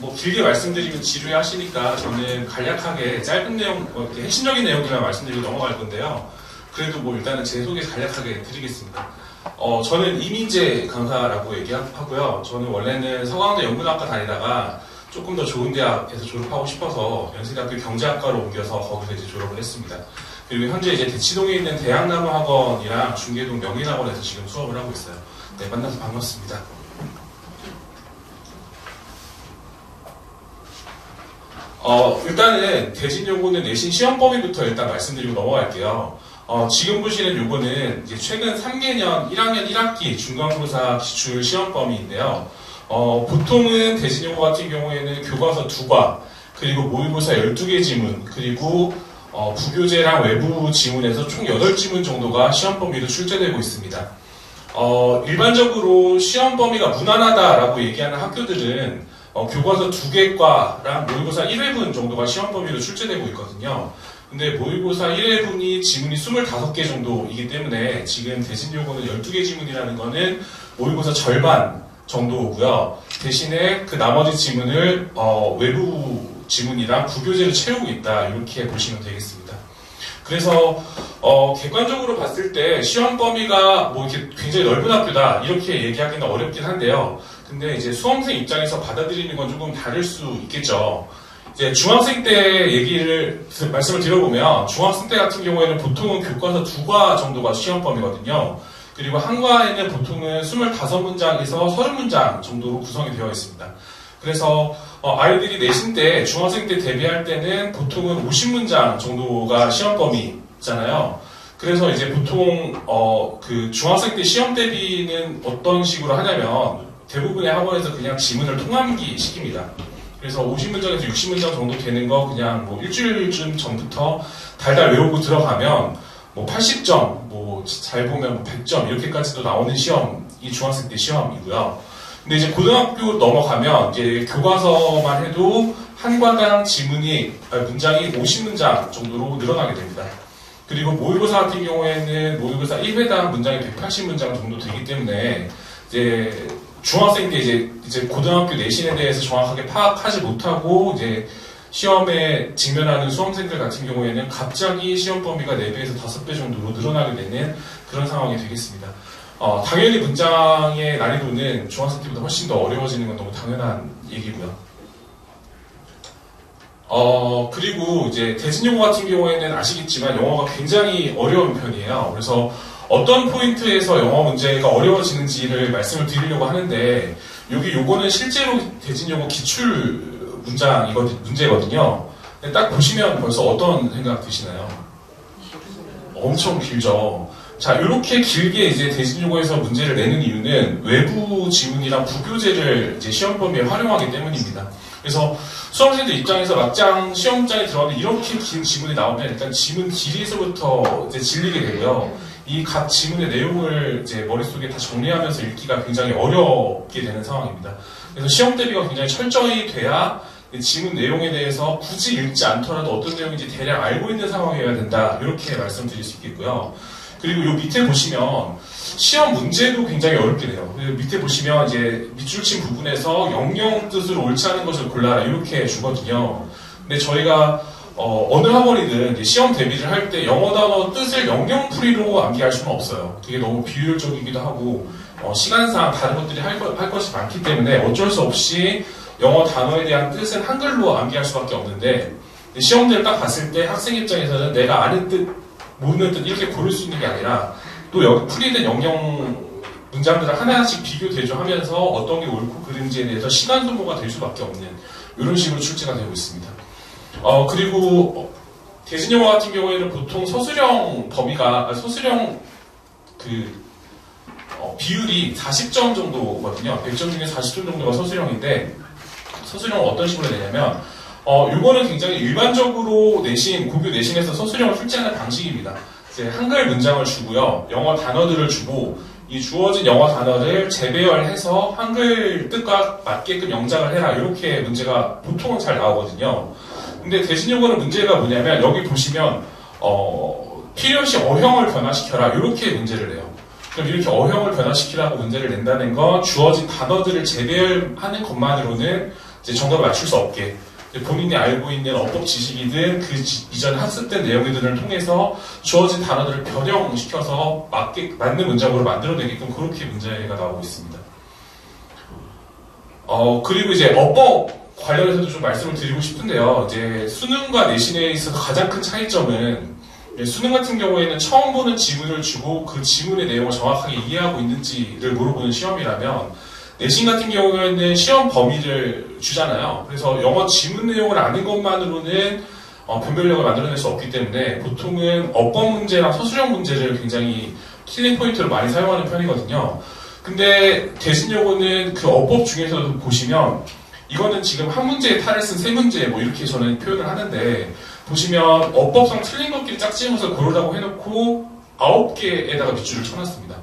뭐 길게 말씀드리면 지루해하시니까 저는 간략하게 짧은 내용, 이렇게 핵심적인 내용들만 말씀드리고 넘어갈 건데요. 그래도 뭐 일단은 제 소개 간략하게 드리겠습니다. 저는 이민재 강사라고 얘기하고요. 저는 원래는 서강대 연문학과 다니다가 조금 더 좋은 대학에서 졸업하고 싶어서 연세대학교 경제학과로 옮겨서 거기서 이제 졸업을 했습니다. 그리고 현재 이제 대치동에 있는 대학나무학원이랑 중계동 명인학원에서 지금 수업을 하고 있어요. 네, 만나서 반갑습니다. 일단은 대진요거는 내신 시험 범위부터 일단 말씀드리고 넘어갈게요. 지금 보시는 요거는 이제 최근 3개년 1학년 1학기 중간고사 기출 시험 범위인데요. 보통은 대진요거 같은 경우에는 교과서 2과, 그리고 모의고사 12개 지문, 그리고 부교재랑 외부 지문에서 총 8지문 정도가 시험 범위로 출제되고 있습니다. 일반적으로 시험 범위가 무난하다라고 얘기하는 학교들은 교과서 2개과랑 모의고사 1회분 정도가 시험 범위로 출제되고 있거든요. 근데 모의고사 1회분이 지문이 25개 정도이기 때문에 지금 대진요거는 12개 지문이라는 거는 모의고사 절반 정도고요. 대신에 그 나머지 지문을 외부 지문이랑 부교재로 채우고 있다, 이렇게 보시면 되겠습니다. 그래서 객관적으로 봤을 때 시험 범위가 뭐 이렇게 굉장히 넓은 학교다, 이렇게 얘기하기는 어렵긴 한데요. 근데 이제 수험생 입장에서 받아들이는 건 조금 다를 수 있겠죠. 이제 중학생 때 말씀을 드려보면, 중학생 때 같은 경우에는 보통은 교과서 2과 정도가 시험 범위거든요. 그리고 한 과에는 보통은 25문장에서 30문장 정도로 구성이 되어 있습니다. 그래서 아이들이 내신 때, 중학생 때 대비할 때는 보통은 50문장 정도가 시험 범위잖아요. 그래서 이제 보통 그 중학생 때 시험 대비는 어떤 식으로 하냐면, 대부분의 학원에서 그냥 지문을 통암기 시킵니다. 그래서 50문장에서 60문장 정도 되는 거 그냥 뭐 일주일쯤 전부터 달달 외우고 들어가면 뭐 80점, 뭐 잘 보면 100점 이렇게까지도 나오는 시험이 중학생 때 시험이고요. 근데 이제 고등학교 넘어가면 이제 교과서만 해도 한 과당 문장이 50문장 정도로 늘어나게 됩니다. 그리고 모의고사 같은 경우에는 모의고사 1회당 문장이 180문장 정도 되기 때문에 이제 중학생 때 이제 고등학교 내신에 대해서 정확하게 파악하지 못하고 이제 시험에 직면하는 수험생들 같은 경우에는 갑자기 시험 범위가 4배에서 5배 정도로 늘어나게 되는 그런 상황이 되겠습니다. 당연히 문장의 난이도는 중학생 때보다 훨씬 더 어려워지는 건 너무 당연한 얘기고요. 그리고 이제 대진용어 같은 경우에는 아시겠지만 영어가 굉장히 어려운 편이에요. 그래서 어떤 포인트에서 영어 문제가 어려워지는지를 말씀을 드리려고 하는데, 요거는 실제로 대진용어 기출 문제거든요. 딱 보시면 벌써 어떤 생각 드시나요? 엄청 길죠. 자, 이렇게 길게 이제 대진용어에서 문제를 내는 이유는 외부 지문이랑 부교재를 이제 시험 범위에 활용하기 때문입니다. 그래서 수험생들 입장에서 막장 시험장에 들어가면 이렇게 긴 지문이 나오면 일단 지문 길이에서부터 이제 질리게 되고요. 이 각 지문의 내용을 이제 머릿속에 다 정리하면서 읽기가 굉장히 어렵게 되는 상황입니다. 그래서 시험 대비가 굉장히 철저히 돼야 지문 내용에 대해서 굳이 읽지 않더라도 어떤 내용인지 대략 알고 있는 상황이어야 된다, 이렇게 말씀드릴 수 있겠고요. 그리고 요 밑에 보시면 시험 문제도 굉장히 어렵게 돼요. 밑에 보시면 이제 밑줄 친 부분에서 영영 뜻으로 옳지 않은 것을 골라라, 이렇게 주거든요. 근데 저희가 어느 학원이든 이제 시험 대비를 할 때 영어 단어 뜻을 영영풀이로 암기할 수는 없어요. 그게 너무 비효율적이기도 하고 시간상 다른 것들이 할 것이 많기 때문에 어쩔 수 없이 영어 단어에 대한 뜻은 한글로 암기할 수밖에 없는데, 시험지를 딱 봤을 때 학생 입장에서는 내가 아는 뜻, 모르는 뜻 이렇게 고를 수 있는 게 아니라 또 여기 풀이된 영영 문장들을 하나씩 비교 대조하면서 어떤 게 옳고 그른지에 대해서 시간 소모가 될 수밖에 없는 이런 식으로 출제가 되고 있습니다. 그리고 대진영어 같은 경우에는 보통 서술형 비율이 40점 정도거든요. 100점 중에 40점 정도가 서술형인데, 서술형을 어떤 식으로 내냐면, 요거는 굉장히 일반적으로 고교 내신에서 서술형을 출제하는 방식입니다. 이제 한글 문장을 주고요, 영어 단어들을 주고, 이 주어진 영어 단어를 재배열해서 한글 뜻과 맞게끔 영작을 해라, 이렇게 문제가 보통은 잘 나오거든요. 근데 대진요거는 문제가 뭐냐면, 여기 보시면 필요시 어형을 변화시켜라, 이렇게 문제를 내요. 그럼 이렇게 어형을 변화시키라고 문제를 낸다는 건 주어진 단어들을 재배열하는 것만으로는 이제 정답을 맞출 수 없게 본인이 알고 있는 어법 지식이든 그 이전 학습된 내용들을 통해서 주어진 단어들을 변형시켜서 맞는 문장으로 만들어내게끔 그렇게 문제가 나오고 있습니다. 그리고 이제 어법 관련해서도 좀 말씀을 드리고 싶은데요. 이제 수능과 내신에 있어서 가장 큰 차이점은 수능 같은 경우에는 처음 보는 지문을 주고 그 지문의 내용을 정확하게 이해하고 있는지를 물어보는 시험이라면 내신 같은 경우에는 시험 범위를 주잖아요. 그래서 영어 지문 내용을 아는 것만으로는 변별력을 만들어낼 수 없기 때문에 보통은 어법 문제랑 서술형 문제를 굉장히 킬링 포인트로 많이 사용하는 편이거든요. 근데 대신여고는 그 어법 중에서도 보시면 이거는 지금 한 문제에 탈을 쓴 세 문제 뭐 이렇게 저는 표현을 하는데 보시면 어법상 틀린 것끼리 짝지으면서 고르라고 해놓고 9개에다가 밑줄을 쳐놨습니다.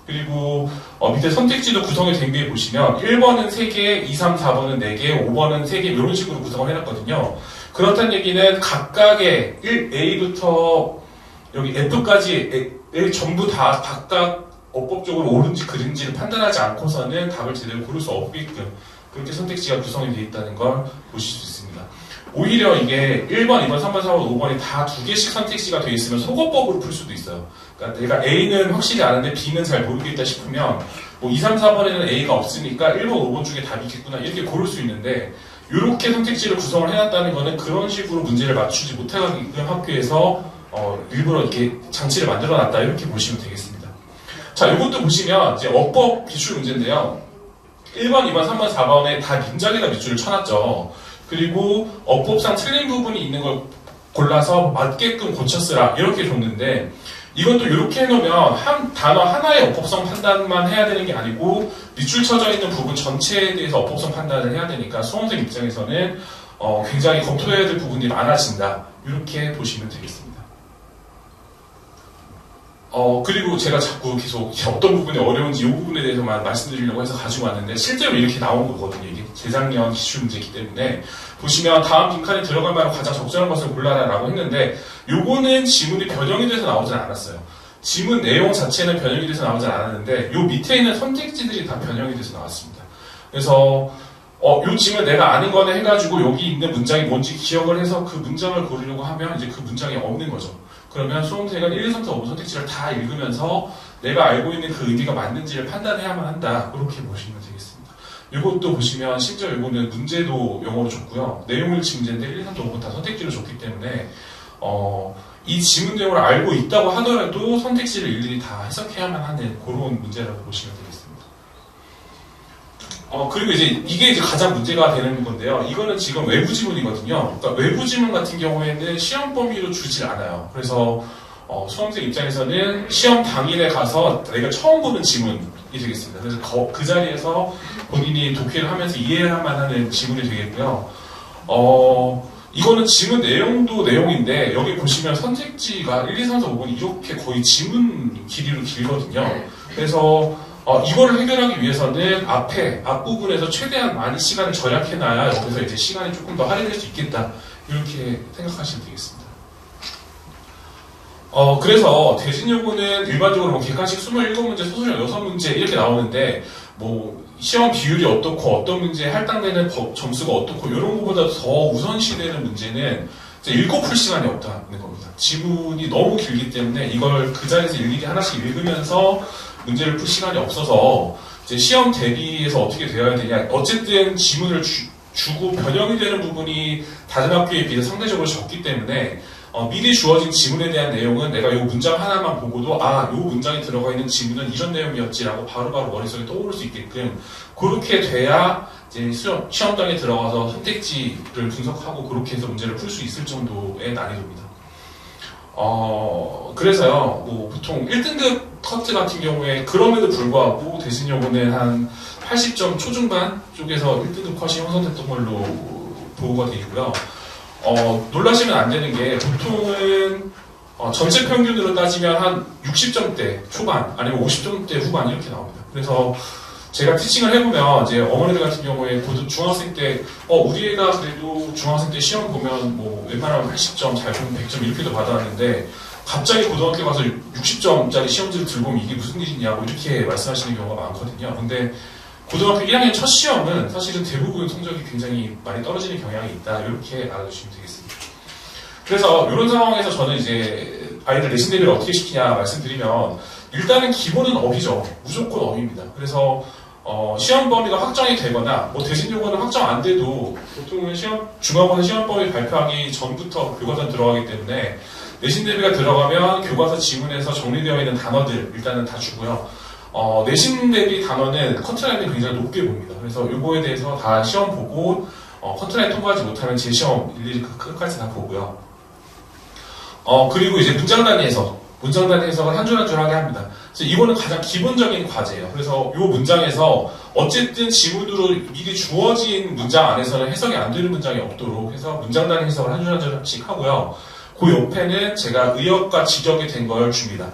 그리고 밑에 선택지도 구성이 된 게 보시면 1번은 3개, 2, 3, 4번은 4개, 5번은 3개 이런 식으로 구성을 해놨거든요. 그렇다는 얘기는 각각의 1A부터 여기 F까지 전부 다 각각 어법적으로 옳은지 그른지를 판단하지 않고서는 답을 제대로 고를 수 없게끔 그렇게 선택지가 구성이 되어 있다는 걸 보실 수 있습니다. 오히려 이게 1번, 2번, 3번, 4번, 5번이 다 2개씩 선택지가 되어 있으면 속어법으로 풀 수도 있어요. 그러니까 내가 A는 확실히 아는데 B는 잘 모르겠다 싶으면 뭐 2, 3, 4번에는 A가 없으니까 1번, 5번 중에 답이 있겠구나 이렇게 고를 수 있는데 이렇게 선택지를 구성을 해놨다는 거는 그런 식으로 문제를 맞추지 못하게끔 학교에서 일부러 이렇게 장치를 만들어놨다 이렇게 보시면 되겠습니다. 자, 이것도 보시면 이제 어법 기출 문제인데요. 1번, 2번, 3번, 4번에 다 문장에다 밑줄을 쳐놨죠. 그리고 어법상 틀린 부분이 있는 걸 골라서 맞게끔 고쳤으라 이렇게 줬는데 이것도 이렇게 해놓으면 한 단어 하나의 어법성 판단만 해야 되는 게 아니고 밑줄 쳐져 있는 부분 전체에 대해서 어법성 판단을 해야 되니까 수험생 입장에서는 굉장히 검토해야 될 부분이 많아진다 이렇게 보시면 되겠습니다. 그리고 제가 자꾸 계속 어떤 부분이 어려운지 이 부분에 대해서만 말씀드리려고 해서 가지고 왔는데 실제로 이렇게 나온 거거든요. 이게 재작년 기출 문제이기 때문에 보시면 다음 빈칸에 들어갈 만한 가장 적절한 것을 골라라라고 했는데 요거는 지문이 변형이 돼서 나오진 않았어요. 지문 내용 자체는 변형이 돼서 나오진 않았는데 요 밑에 있는 선택지들이 다 변형이 돼서 나왔습니다. 그래서 요 지문 내가 아는 거네 해가지고 여기 있는 문장이 뭔지 기억을 해서 그 문장을 고르려고 하면 이제 그 문장이 없는 거죠. 그러면 수험생은 1, 2, 3, 4, 5번 선택지를 다 읽으면서 내가 알고 있는 그 의미가 맞는지를 판단해야만 한다. 그렇게 보시면 되겠습니다. 이것도 보시면 심지어 이거는 문제도 영어로 줬고요. 내용일치 문제인데 1, 2, 3, 4, 5번 다 선택지로 줬기 때문에 이 지문 내용을 알고 있다고 하더라도 선택지를 일일이 다 해석해야만 하는 그런 문제라고 보시면 되겠습니다. 그리고 이게 가장 문제가 되는 건데요. 이거는 지금 외부 지문이거든요. 그러니까 외부 지문 같은 경우에는 시험 범위로 주질 않아요. 그래서 수험생 입장에서는 시험 당일에 가서 내가 처음 보는 지문이 되겠습니다. 그래서 그 자리에서 본인이 독해를 하면서 이해해야만 하는 지문이 되겠고요. 이거는 지문 내용도 내용인데 여기 보시면 선택지가 1, 2, 3, 4, 5번이 이렇게 거의 지문 길이로 길거든요. 그래서 이거를 해결하기 위해서는 앞부분에서 최대한 많이 시간을 절약해놔야 여기서 이제 시간이 조금 더 할애될 수 있겠다. 이렇게 생각하시면 되겠습니다. 그래서 대진여고는 일반적으로 뭐 객관식 27문제, 소수령 6문제 이렇게 나오는데 뭐 시험 비율이 어떻고 어떤 문제에 할당되는 점수가 어떻고 이런 것보다 더 우선시되는 문제는 이제 읽고 풀 시간이 없다는 겁니다. 지문이 너무 길기 때문에 이걸 그 자리에서 일일이 하나씩 읽으면서 문제를 풀 시간이 없어서 이제 시험 대비해서 어떻게 되어야 되냐. 어쨌든 지문을 주고 변형이 되는 부분이 다른 학교에 비해 상대적으로 적기 때문에 미리 주어진 지문에 대한 내용은 내가 이 문장 하나만 보고도 이 문장에 들어가 있는 지문은 이런 내용이었지라고 바로바로 머릿속에 떠오를 수 있게끔 그렇게 돼야 이제 시험장에 들어가서 선택지를 분석하고 그렇게 해서 문제를 풀 수 있을 정도의 난이도입니다. 그래서요, 뭐, 보통 1등급 커트 같은 경우에 그럼에도 불구하고 대신여고는 한 80점 초중반 쪽에서 1등급 컷이 형성됐던 걸로 보고가 되어 있고요. 놀라시면 안 되는 게 보통은 전체 평균으로 따지면 한 60점대 초반 아니면 50점대 후반 이렇게 나옵니다. 그래서 제가 티칭을 해보면 이제 어머니들 같은 경우에 중학생 때 우리 애가 그래도 중학생 때 시험 보면 뭐 웬만하면 80점 잘 보면 100점 이렇게도 받아왔는데 갑자기 고등학교 가서 60점짜리 시험지를 들고 오면 이게 무슨 일이냐고 이렇게 말씀하시는 경우가 많거든요. 근데 고등학교 1학년 첫 시험은 사실은 대부분 성적이 굉장히 많이 떨어지는 경향이 있다. 이렇게 알아두시면 되겠습니다. 그래서 이런 상황에서 저는 이제 아이들 내신 대비를 어떻게 시키냐 말씀드리면 일단은 기본은 업이죠. 무조건 업입니다. 그래서 시험 범위가 확정이 되거나 뭐 대신 요거는 확정 안 돼도 보통은 중간고사 시험 범위 발표하기 전부터 교과서 들어가기 때문에 내신 대비가 들어가면 교과서 지문에서 정리되어 있는 단어들 일단은 다 주고요. 내신 대비 단어는 커트라인을 굉장히 높게 봅니다. 그래서 요거에 대해서 다 시험 보고 커트라인 통과하지 못하면 재시험 일일이 끝까지 다 보고요. 그리고 이제 문장 단위 해석을 한 줄 한 줄 하게 합니다. 그래서 이거는 가장 기본적인 과제예요. 그래서 이 문장에서 어쨌든 지문으로 미리 주어진 문장 안에서는 해석이 안 되는 문장이 없도록 해서 문장 단위 해석을 한 줄 한 줄씩 하고요. 그 옆에는 제가 의역과 직역이 된 걸 줍니다.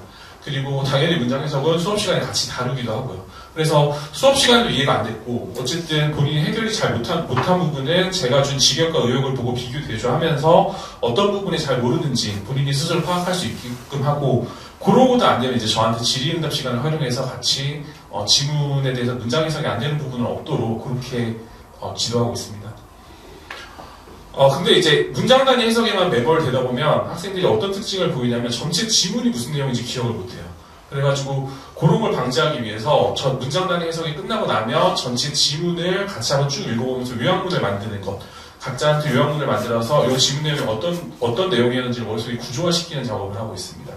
그리고 당연히 문장 해석은 수업 시간에 같이 다루기도 하고요. 그래서 수업 시간에도 이해가 안 됐고 어쨌든 본인이 해결이 잘 못한 부분은 제가 준 직역과 의역을 보고 비교 대조하면서 어떤 부분이 잘 모르는지 본인이 스스로 파악할 수 있게끔 하고 그러고도 안 되면 이제 저한테 질의응답 시간을 활용해서 같이 지문에 대해서 문장 해석이 안 되는 부분은 없도록 그렇게 지도하고 있습니다. 근데 이제 문장 단위 해석에만 매몰 되다 보면 학생들이 어떤 특징을 보이냐면 전체 지문이 무슨 내용인지 기억을 못해요. 그래가지고 그런 걸 방지하기 위해서 저 문장 단위 해석이 끝나고 나면 전체 지문을 같이 한번 쭉 읽어보면서 요약문을 만드는 것. 각자한테 요약문을 만들어서 이 지문 내용이 어떤 내용이었는지를 머릿속에 구조화시키는 작업을 하고 있습니다.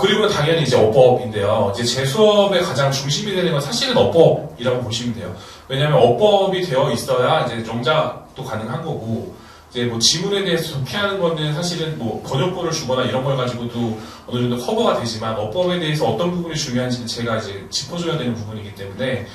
그리고 당연히 이제 어법인데요. 이제 제 수업의 가장 중심이 되는 건 사실은 어법이라고 보시면 돼요. 왜냐하면 어법이 되어 있어야 이제 정작도 가능한 거고, 이제 뭐 지문에 대해서 피하는 거는 사실은 뭐 번역본을 주거나 이런 걸 가지고도 어느 정도 커버가 되지만 어법에 대해서 어떤 부분이 중요한지는 제가 이제 짚어줘야 되는 부분이기 때문에,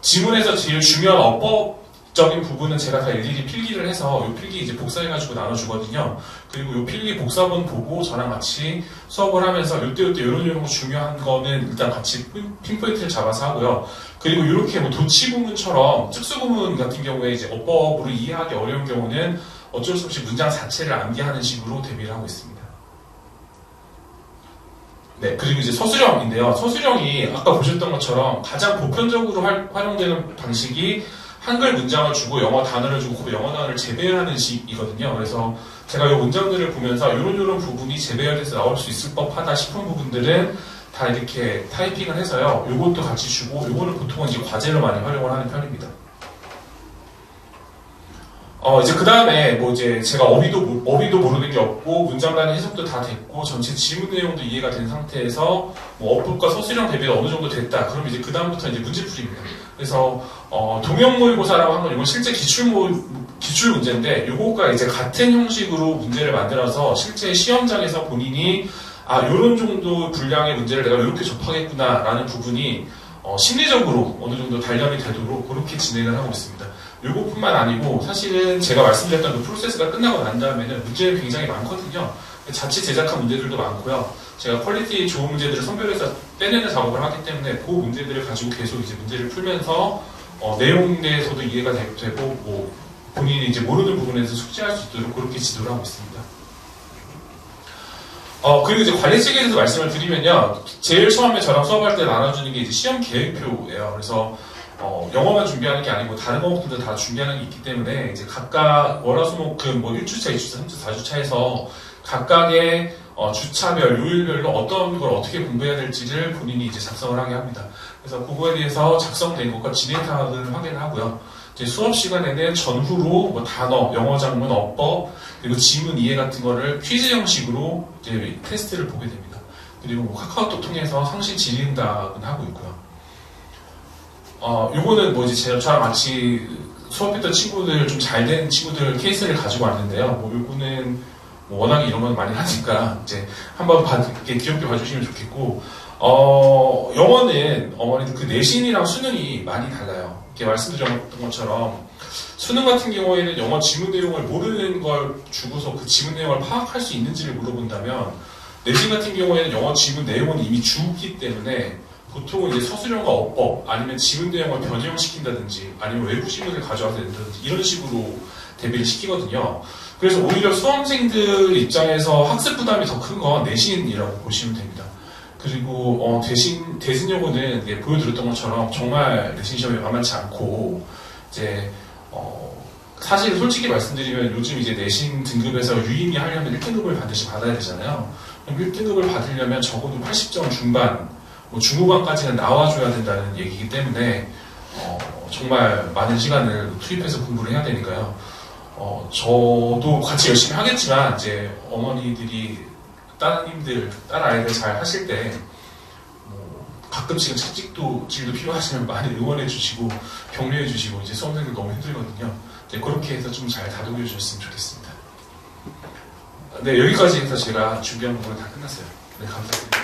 지문에서 제일 중요한 어법적인 부분은 제가 다 일일이 필기를 해서 이 필기 이제 복사해가지고 나눠주거든요. 그리고 이 필기 복사본 보고 저랑 같이 수업을 하면서 요때 이런 중요한 거는 일단 같이 핀포인트를 잡아서 하고요. 그리고 이렇게 뭐 도치구문처럼 특수구문 같은 경우에 이제 어법으로 이해하기 어려운 경우는 어쩔 수 없이 문장 자체를 암기하는 식으로 대비를 하고 있습니다. 네, 그리고 이제 서술형인데요. 서술형이 아까 보셨던 것처럼 가장 보편적으로 활용되는 방식이 한글 문장을 주고 영어 단어를 주고 그 영어 단어를 재배열하는 식이거든요. 그래서 제가 이 문장들을 보면서 이런 부분이 재배열해서 나올 수 있을 법하다 싶은 부분들은 다 이렇게 타이핑을 해서요. 요것도 같이 주고 요거는 보통은 이제 과제로 많이 활용을 하는 편입니다. 이제 그 다음에 뭐 이제 제가 어휘도 모르는 게 없고 문장 단위 해석도 다 됐고 전체 지문 내용도 이해가 된 상태에서 뭐 어법과 서술형 대비가 어느 정도 됐다. 그럼 이제 그 다음부터 이제 문제풀이입니다. 그래서 동형 모의고사라고 하는 건 이건 실제 기출 문제인데 요거가 이제 같은 형식으로 문제를 만들어서 실제 시험장에서 본인이 요런 정도 분량의 문제를 내가 이렇게 접하겠구나라는 부분이 심리적으로 어느 정도 단련이 되도록 그렇게 진행을 하고 있습니다. 요것뿐만 아니고 사실은 제가 말씀드렸던 그 프로세스가 끝나고 난 다음에는 문제는 굉장히 많거든요. 자체 제작한 문제들도 많고요. 제가 퀄리티 좋은 문제들을 선별해서 떼내는 작업을 하기 때문에 그 문제들을 가지고 계속 이제 문제를 풀면서 내용 내에서도 이해가 되고 뭐 본인이 이제 모르는 부분에서 숙지할 수 있도록 그렇게 지도를 하고 있습니다. 그리고 이제 관리칙에 대해서 말씀을 드리면요. 제일 처음에 저랑 수업할 때 나눠주는 게 이제 시험 계획표예요. 그래서 영어만 준비하는 게 아니고 다른 과목들도 다 준비하는 게 있기 때문에 이제 각각 월화수목금 뭐 1주차, 2주차, 3주차, 4주차에서 각각의 주차별, 요일별로 어떤 걸 어떻게 공부해야 될지를 본인이 이제 작성을 하게 합니다. 그래서 그거에 대해서 작성된 것과 진행 사항을 확인을 하고요. 이제 수업 시간에는 전후로 뭐 단어, 영어 장문, 어법, 그리고 지문 이해 같은 거를 퀴즈 형식으로 이제 테스트를 보게 됩니다. 그리고 뭐 카카오톡 통해서 상시 질의응답은 하고 있고요. 요거는 뭐 이제 저랑 같이 수업했던 친구들, 좀 잘 된 친구들 케이스를 가지고 왔는데요. 뭐 요거는 뭐 워낙에 이런 건 많이 하니까 이제 한번 귀엽게 봐주시면 좋겠고, 영어는 어머니들 그 내신이랑 수능이 많이 달라요. 이렇게 말씀드렸던 것처럼 수능 같은 경우에는 영어 지문 내용을 모르는 걸 주고서 그 지문 내용을 파악할 수 있는지를 물어본다면 내신 같은 경우에는 영어 지문 내용은 이미 주기 때문에 보통은 이제 서술형과 어법 아니면 지문 내용을 변형시킨다든지 아니면 외부 지문을 가져와서 된다든지 이런 식으로 대비를 시키거든요. 그래서 오히려 수험생들 입장에서 학습 부담이 더 큰 건 내신이라고 보시면 됩니다. 그리고 대신여고는 이제 보여드렸던 것처럼 정말 내신 시험이 만만치 않고 이제 사실 솔직히 말씀드리면 요즘 이제 내신 등급에서 유의미 하려면 1등급을 반드시 받아야 되잖아요. 그럼 1등급을 받으려면 적어도 80점 중반, 뭐 중후반까지는 나와줘야 된다는 얘기이기 때문에 정말 많은 시간을 투입해서 공부를 해야 되니까요. 저도 같이 열심히 하겠지만 이제 어머니들이 딸 아이들 잘 하실 때 가끔씩은 채찍도 질도 필요하시면 많이 응원해 주시고 격려해 주시고 이제 수험생들 너무 힘들거든요. 이제 그렇게 해서 좀 잘 다독여 주셨으면 좋겠습니다. 네, 여기까지 해서 제가 준비한 부분은 다 끝났어요. 네, 감사드립니다.